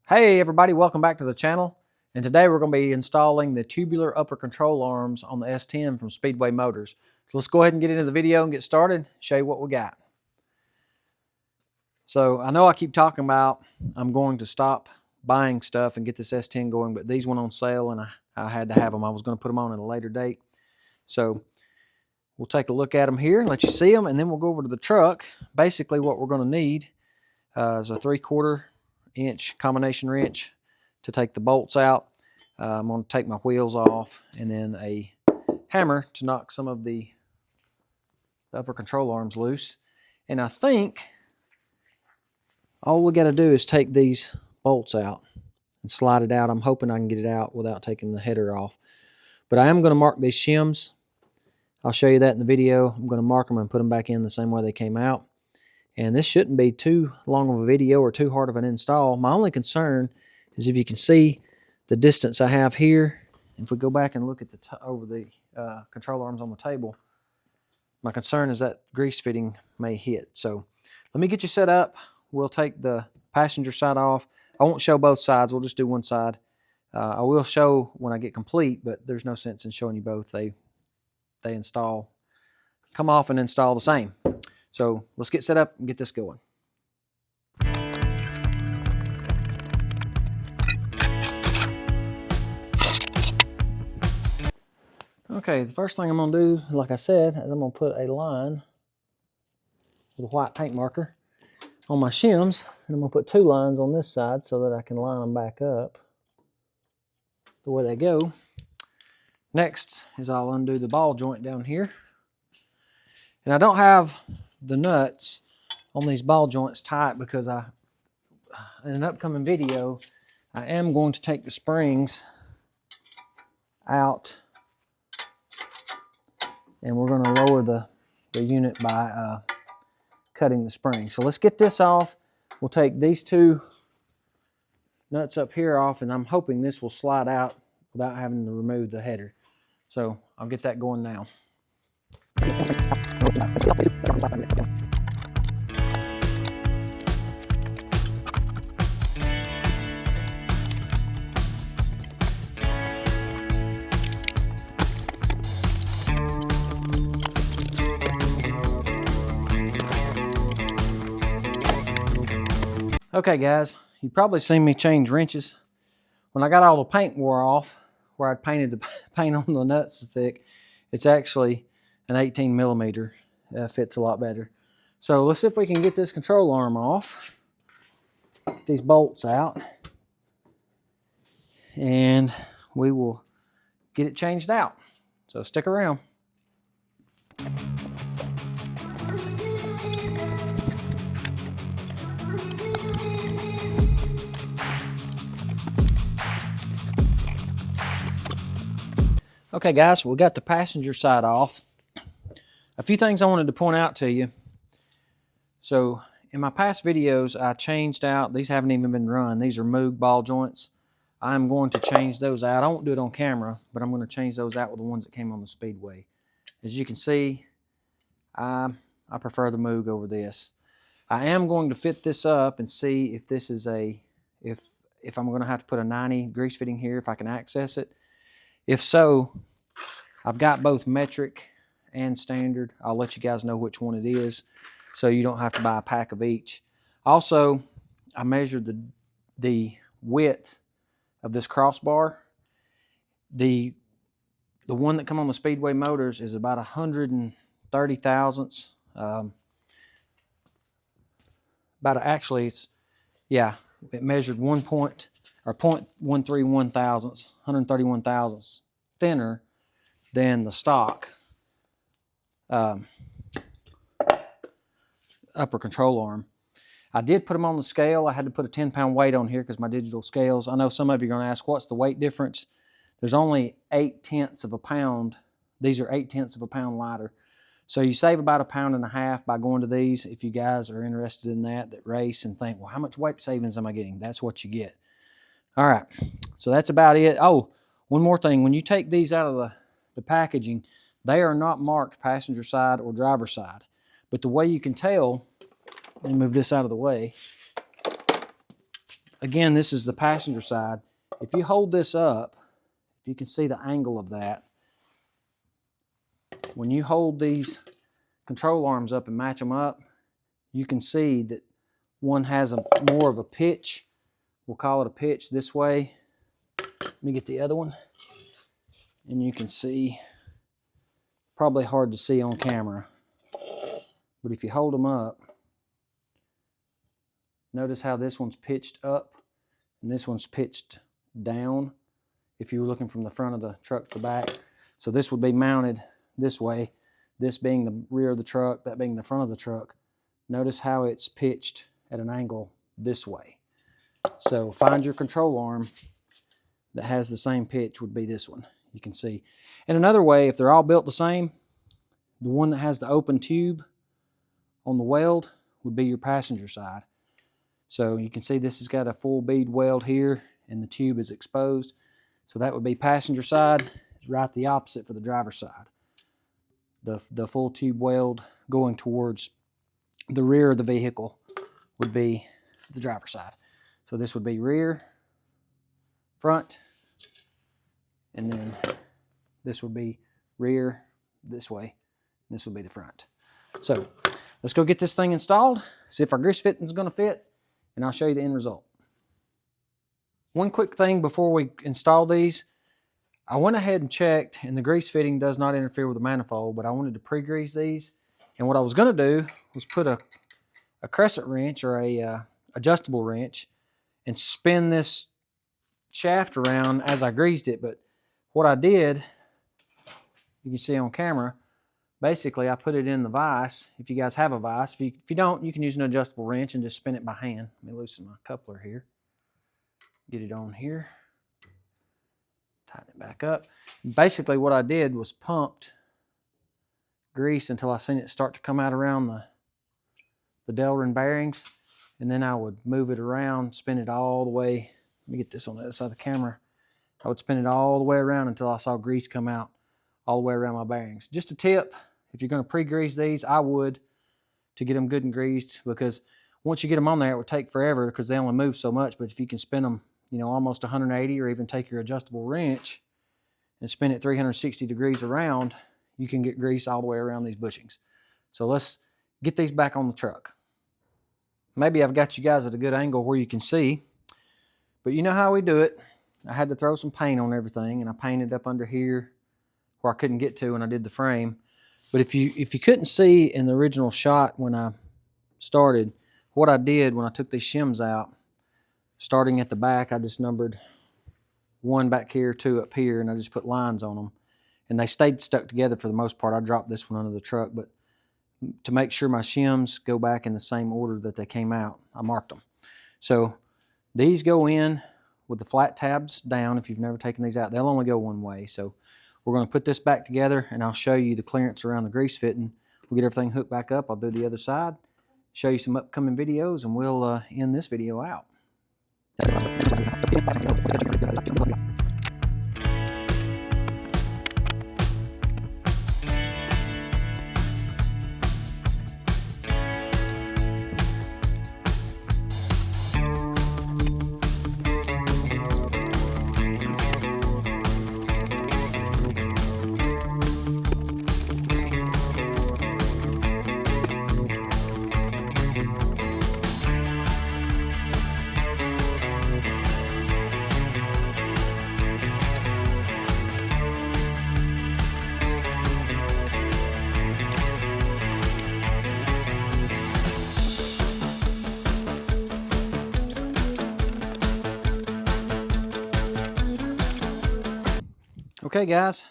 Hey everybody, welcome back to the channel. And today we're going to be installing the tubular upper control arms on the S10 from Speedway Motors. So let's go ahead and get into the video and get started, show you what we got. So I know I keep talking about I'm going to stop buying stuff and get this S10 going, but these went on sale and I had to have them. I was going to put them on at a later date. So we'll take a look at them here and let you see them, and then we'll go over to the truck. Basically what we're going to need is a 3/4 inch combination wrench to take the bolts out. I'm going to take my wheels off, and then a hammer to knock some of the upper control arms loose. And I think all we got to do is take these bolts out and slide it out. I'm hoping I can get it out without taking the header off. But I am going to mark these shims. I'll show you that in the video. I'm going to mark them and put them back in the same way they came out. And this shouldn't be too long of a video or too hard of an install. My only concern is if you can see the distance I have here. If we go back and look at over the control arms on the table, my concern is that grease fitting may hit. So let me get you set up. We'll take the passenger side off. I won't show both sides. We'll just do one side. I will show when I get complete, but there's no sense in showing you both. They come off and install the same. So let's get set up and get this going. Okay, the first thing I'm going to do, like I said, is I'm going to put a line with a white paint marker on my shims, and I'm going to put 2 lines on this side so that I can line them back up the way they go. Next is I'll undo the ball joint down here. And I don't have the nuts on these ball joints tight because in an upcoming video, I am going to take the springs out, and we're going to lower the unit by cutting the spring. So let's get this off. We'll take these 2 nuts up here off, and I'm hoping this will slide out without having to remove the header. So I'll get that going now. Okay guys, you've probably seen me change wrenches. When I got all the paint wore off, where I'd painted the paint on the nuts so thick, it's actually an 18 millimeter. Fits a lot better. So let's see if we can get this control arm off. Get these bolts out. And we will get it changed out. So stick around. Okay guys, we got the passenger side off. A few things I wanted to point out to you. So in my past videos, I changed out, these haven't even been run. These are Moog ball joints. I'm going to change those out. I won't do it on camera, but I'm going to change those out with the ones that came on the Speedway. As you can see, I prefer the Moog over this. I am going to fit this up and see if this is if I'm going to have to put a 90 grease fitting here, if I can access it. If so, I've got both metric and standard. I'll let you guys know which one it is so you don't have to buy a pack of each. Also, I measured the width of this crossbar. The one that come on the Speedway Motors is about 130 thousandths. Actually, it measured 0.131 thousandths, 131 thousandths thinner than the stock upper control arm. I did put them on the scale. I had to put a 10-pound weight on here because my digital scales. I know some of you are going to ask, what's the weight difference? There's only 0.8 of a pound. These are 0.8 of a pound lighter. So you save about 1.5 pounds by going to these. If you guys are interested in that race and think, well, how much weight savings am I getting? That's what you get. All right, so that's about it. Oh, one more thing. When you take these out of the packaging, they are not marked passenger side or driver side. But the way you can tell, let me move this out of the way. again, this is the passenger side. If you hold this up, if you can see the angle of that, when you hold these control arms up and match them up, you can see that one has more of a pitch. We'll call it a pitch this way. Let me get the other one. And you can see, probably hard to see on camera, but if you hold them up, notice how this one's pitched up and this one's pitched down if you were looking from the front of the truck to the back. So this would be mounted this way, this being the rear of the truck, that being the front of the truck. Notice how it's pitched at an angle this way. So find your control arm that has the same pitch would be this one, you can see. And another way, if they're all built the same, the one that has the open tube on the weld would be your passenger side. So you can see this has got a full bead weld here and the tube is exposed. So that would be passenger side. It's right the opposite for the driver's side. The full tube weld going towards the rear of the vehicle would be the driver's side. So this would be rear, front, and then this would be rear this way. And this would be the front. So let's go get this thing installed, see if our grease fitting is going to fit, and I'll show you the end result. One quick thing before we install these, I went ahead and checked, and the grease fitting does not interfere with the manifold, but I wanted to pre-grease these. And what I was going to do was put a crescent wrench or a adjustable wrench and spin this shaft around as I greased it. But what I did, you can see on camera, basically I put it in the vise. If you guys have a vise, if you don't, you can use an adjustable wrench and just spin it by hand. Let me loosen my coupler here. Get it on here. Tighten it back up. Basically what I did was pumped grease until I seen it start to come out around the Delrin bearings, and then I would move it around, spin it all the way. Let me get this on the other side of the camera. I would spin it all the way around until I saw grease come out all the way around my bearings. Just a tip, if you're going to pre-grease these, I would, to get them good and greased, because once you get them on there, it would take forever because they only move so much. But if you can spin them, you know, almost 180, or even take your adjustable wrench and spin it 360 degrees around, you can get grease all the way around these bushings. So let's get these back on the truck. Maybe I've got you guys at a good angle where you can see, but you know how we do it. I had to throw some paint on everything, and I painted up under here where I couldn't get to when I did the frame. But if you couldn't see in the original shot when I started, what I did when I took these shims out, starting at the back, I just numbered 1 back here, 2 up here, and I just put lines on them. And they stayed stuck together for the most part. I dropped this one under the truck, but to make sure my shims go back in the same order that they came out, I marked them. So these go in with the flat tabs down. If you've never taken these out, they'll only go one way. So we're going to put this back together, and I'll show you the clearance around the grease fitting. We'll get everything hooked back up. I'll do the other side, show you some upcoming videos, and we'll end this video out. Okay, guys,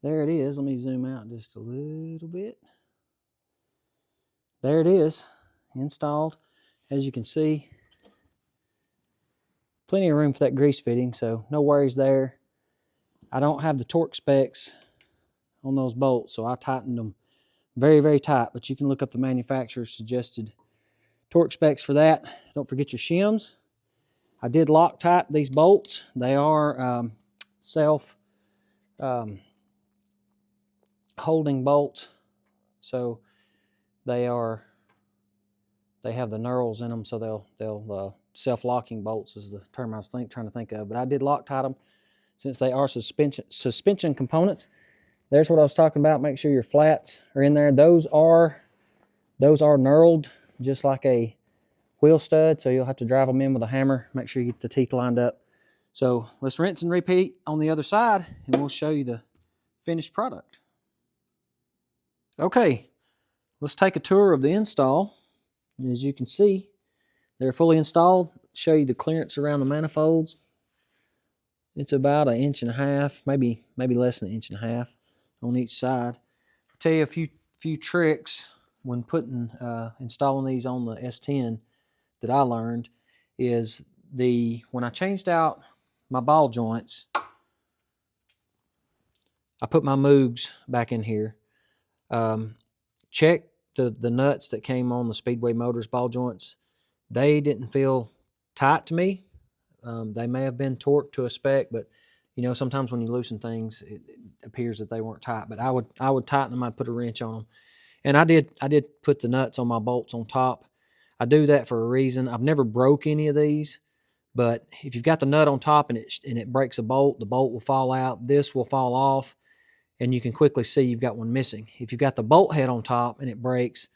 there it is. Let me zoom out just a little bit. There it is, installed. As you can see, plenty of room for that grease fitting, so no worries there. I don't have the torque specs on those bolts, so I tightened them very, very tight, but you can look up the manufacturer's suggested torque specs for that. Don't forget your shims. I did Loctite these bolts. They are self holding bolts, so they have the knurls in them, so they'll self-locking bolts is the term I was trying to think of. But I did Loctite them since they are suspension components. There's what I was talking about. Make sure your flats are in there. Those are knurled just like a wheel stud, so you'll have to drive them in with a hammer. Make sure you get the teeth lined up. So let's rinse and repeat on the other side, and we'll show you the finished product. Okay, let's take a tour of the install. As you can see, they're fully installed. Show you the clearance around the manifolds. It's about 1.5 inches, maybe less than 1.5 inches on each side. I'll tell you a few tricks when installing these on the S10 that I learned is when I changed out my ball joints, I put my Moogs back in here. Check the nuts that came on the Speedway Motors ball joints. They didn't feel tight to me. They may have been torqued to a spec, but you know, sometimes when you loosen things, it appears that they weren't tight. But I would tighten them. I'd put a wrench on them, and I did put the nuts on my bolts on top. I do that for a reason. I've never broke any of these, but if you've got the nut on top and it breaks a bolt, the bolt will fall out. This will fall off, and you can quickly see you've got one missing. If you've got the bolt head on top and it breaks,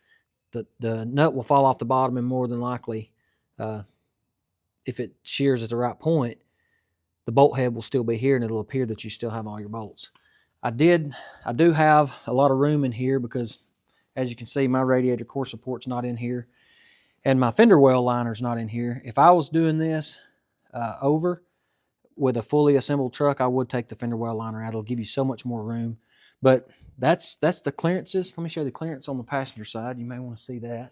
the nut will fall off the bottom, and more than likely, if it shears at the right point, the bolt head will still be here, and it'll appear that you still have all your bolts. I do have a lot of room in here because, as you can see, my radiator core support's not in here, and my fender well liner's not in here. If I was doing this over with a fully assembled truck, I would take the fender well liner out. It'll give you so much more room. But that's the clearances. Let me show you the clearance on the passenger side. You may want to see that.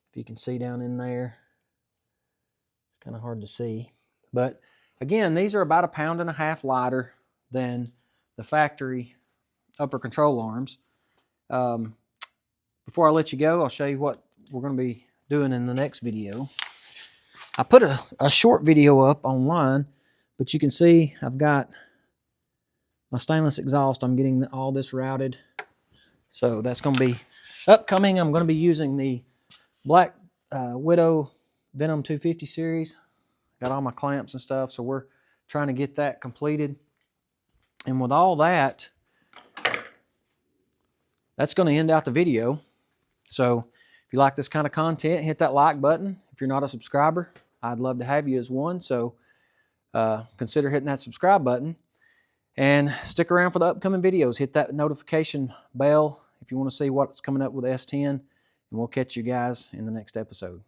If you can see down in there. It's kind of hard to see. But again, these are about 1.5 pounds lighter than the factory upper control arms. Before I let you go, I'll show you what we're going to be doing in the next video. I put a short video up online, but you can see I've got my stainless exhaust. I'm getting all this routed. So that's going to be upcoming. I'm going to be using the Black Widow Venom 250 series. Got all my clamps and stuff, so we're trying to get that completed. And with all that, that's going to end out the video. So if you like this kind of content, hit that like button. If you're not a subscriber, I'd love to have you as one. So consider hitting that subscribe button. And stick around for the upcoming videos. Hit that notification bell if you want to see what's coming up with S10. And we'll catch you guys in the next episode.